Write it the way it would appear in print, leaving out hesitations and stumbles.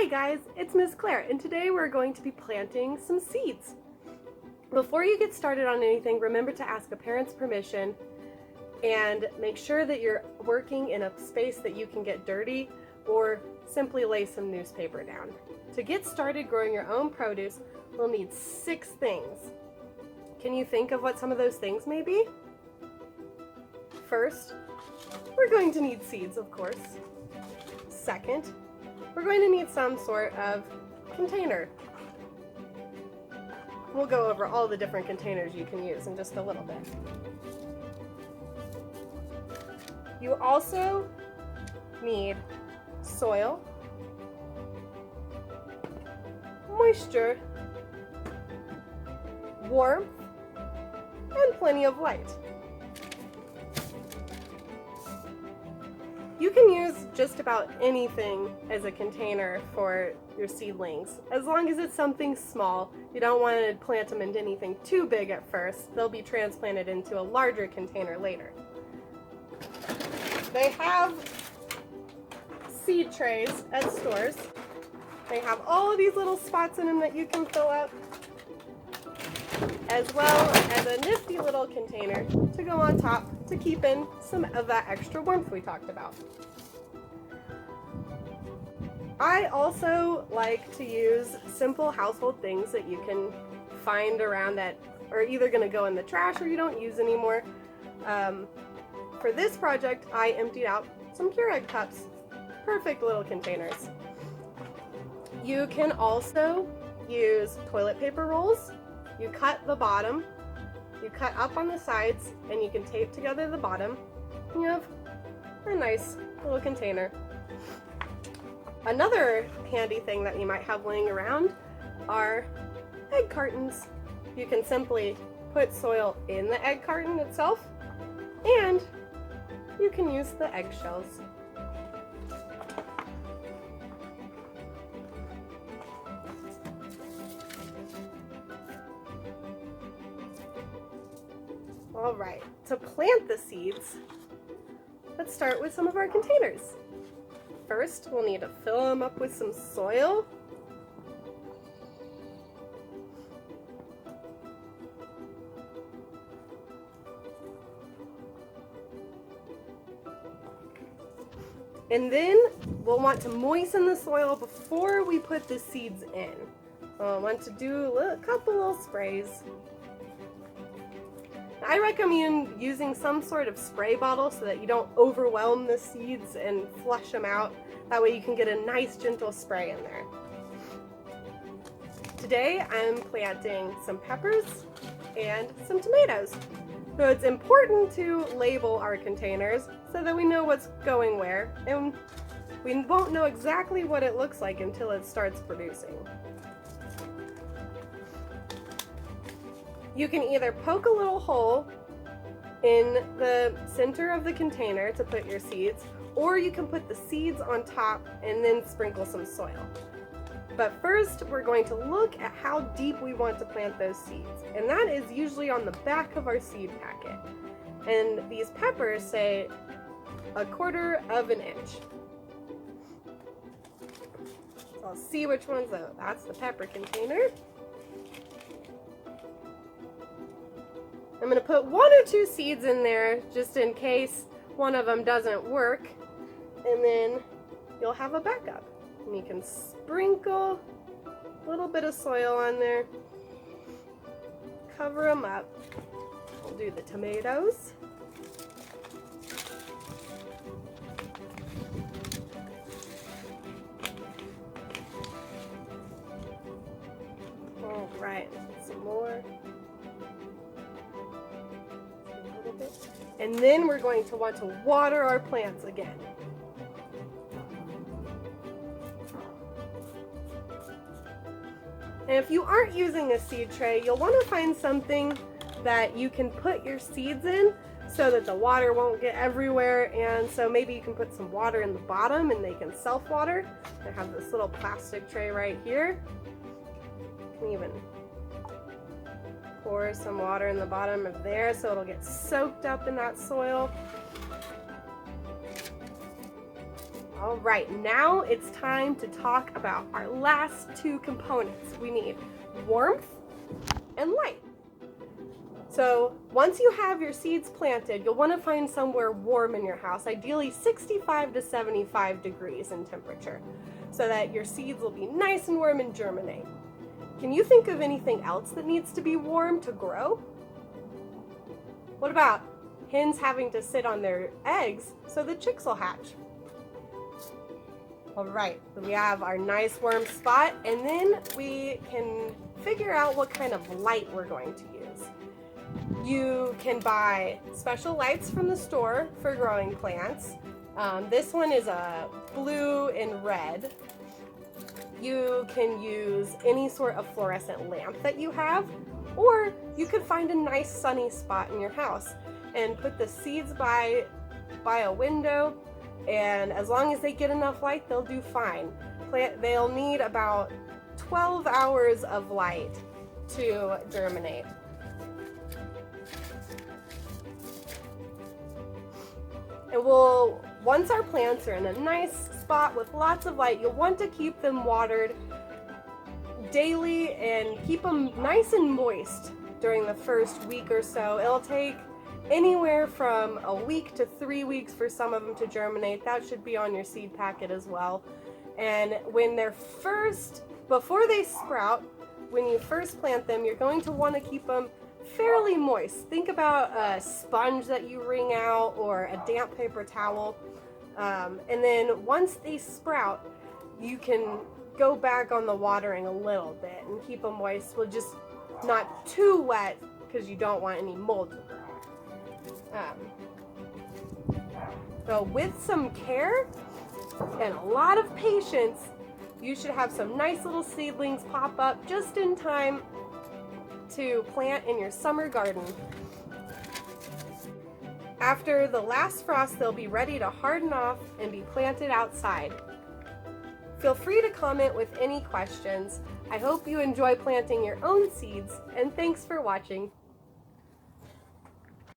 Hi guys, it's Miss Claire, and today we're going to be planting some seeds. Before you get started on anything, remember to ask a parent's permission and make sure that you're working in a space that you can get dirty, or simply lay some newspaper down. To get started growing your own produce, we'll need 6 things. Can you think of what some of those things may be? First, we're going to need seeds, of course. Second, we're going to need some sort of container. We'll go over all the different containers you can use in just a little bit. You also need soil, moisture, warmth, and plenty of light. You can use just about anything as a container for your seedlings, as long as it's something small. You don't want to plant them into anything too big at first. They'll be transplanted into a larger container later. They have seed trays at stores. They have all of these little spots in them that you can fill up, as well as a nifty little container to go on top to keep in some of that extra warmth we talked about. I also like to use simple household things that you can find around that are either going to go in the trash or you don't use anymore. For this project, I emptied out some Keurig cups. Perfect little containers. You can also use toilet paper rolls. You cut the bottom, you cut up on the sides, and you can tape together the bottom. You have a nice little container. Another handy thing that you might have laying around are egg cartons. You can simply put soil in the egg carton itself, and you can use the eggshells. All right, to plant the seeds, let's start with some of our containers. First, we'll need to fill them up with some soil. And then we'll want to moisten the soil before we put the seeds in. I'll want to do a couple little sprays. I recommend using some sort of spray bottle so that you don't overwhelm the seeds and flush them out. That way you can get a nice gentle spray in there. Today I'm planting some peppers and some tomatoes. So it's important to label our containers so that we know what's going where, and we won't know exactly what it looks like until it starts producing. You can either poke a little hole in the center of the container to put your seeds, or you can put the seeds on top and then sprinkle some soil. But first, we're going to look at how deep we want to plant those seeds, and that is usually on the back of our seed packet. And these peppers say 1/4 inch. So I'll see which one's though. That's the pepper container. I'm going to put 1 or 2 seeds in there just in case one of them doesn't work, and then you'll have a backup. And you can sprinkle a little bit of soil on there, cover them up. We'll do the tomatoes. All right, some more. And then we're going to want to water our plants again. And if you aren't using a seed tray, you'll want to find something that you can put your seeds in so that the water won't get everywhere. And so maybe you can put some water in the bottom and they can self-water. I have this little plastic tray right here. You can even pour some water in the bottom of there so it'll get soaked up in that soil. All right, now it's time to talk about our last two components. We need warmth and light. So once you have your seeds planted, you'll want to find somewhere warm in your house, ideally 65 to 75 degrees in temperature, so that your seeds will be nice and warm and germinate. Can you think of anything else that needs to be warm to grow? What about hens having to sit on their eggs so the chicks will hatch? All right, so we have our nice warm spot, and then we can figure out what kind of light we're going to use. You can buy special lights from the store for growing plants. This one is a blue and red. You can use any sort of fluorescent lamp that you have, or you could find a nice sunny spot in your house and put the seeds by a window, and as long as they get enough light, they'll do fine. They'll need about 12 hours of light to germinate. And once our plants are in a nice spot with lots of light, you'll want to keep them watered daily and keep them nice and moist during the first week or so. It'll take anywhere from a week to 3 weeks for some of them to germinate. That should be on your seed packet as well. And before they sprout, when you first plant them, you're going to want to keep them fairly moist. Think about a sponge that you wring out or a damp paper towel. And then once they sprout, you can go back on the watering a little bit and keep them moist. Well, just not too wet because you don't want any mold to grow. So with some care and a lot of patience, you should have some nice little seedlings pop up just in time to plant in your summer garden. After the last frost, they'll be ready to harden off and be planted outside. Feel free to comment with any questions. I hope you enjoy planting your own seeds, and thanks for watching.